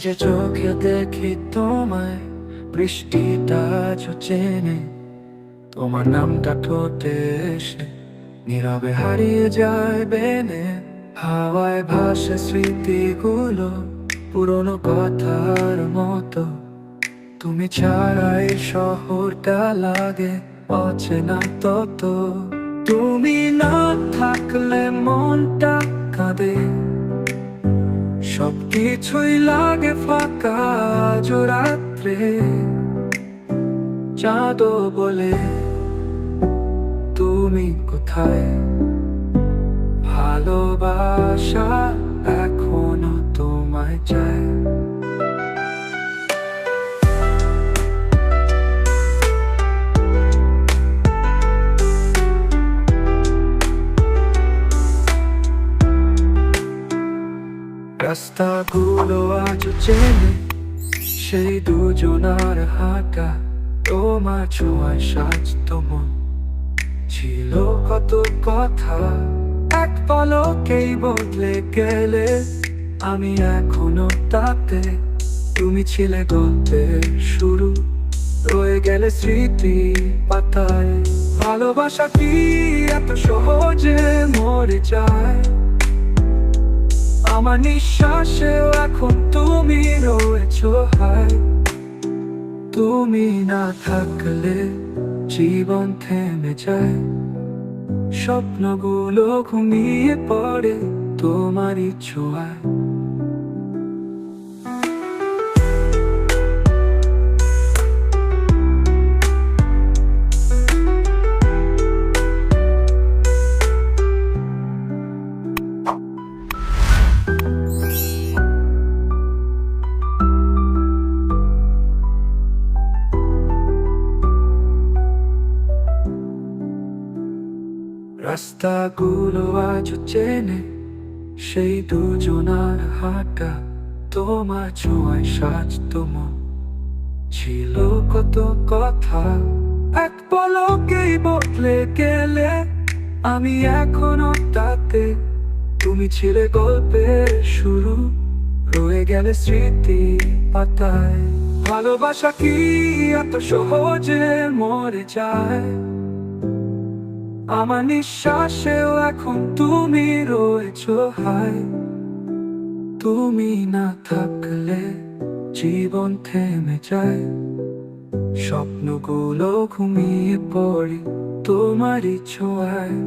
যে চোখে দেখি তোমায়, বৃষ্টিটা চেনে, তোমার নামটা ঠোঁটে এসে নীরবে হারিয়ে যায় বেনে। হাওয়ায় ভাসে স্মৃতিগুলো পুরনো কথার মতো, তুমি ছাড়া এই শহরটা লাগে অচেনা তত। তুমি না থাকলে মনটা কাঁদে, সবকিছুই লাগে ফাঁকা। আজ রাত্রে চাঁদও বলে তুমি কোথায়, ভালোবাসা এখনো তোমায় চায়। রাস্তাগুলো আজ চেনে, সেই দুজনার হাঁটা, তোমার ছোঁয়ায় সাজতো মন। ছিল কত কথা, এক পলকেই বদলে গেলে। আমি এখনো তাতে, তুমি ছিলে গল্পের শুরু, রয়ে গেলে স্মৃতি পাতায়। ভালোবাসা কি এত সহজে মরে যায়? আমার নিঃশ্বাসেও এখন তুমি রয়েছো হায়। তুমি না থাকলে জীবন থেমে যায়, স্বপ্নগুলো ঘুমিয়ে পড়ে তোমারই ছোঁয়ায়। রাস্তাগুলো আজ চেনে, সেই দুজনার হাঁটা, তোমার ছোঁয়ায় সাজতো মন। ছিল কত কথা, এক পলকেই বদলে গেলে। আমি এখনো তাতে, তুমি ছিলে গল্পের শুরু, রয়ে গেলে স্মৃতি পাতায়। ভালোবাসা কি এত সহজে মরে যায়? আমার নিঃশ্বাসেও এখন তুমি রয়েছো হায়। তুমি না থাকলে জীবন থেমে যায়, স্বপ্নগুলো ঘুমিয়ে পড়ে তোমারই ছোঁয়ায়।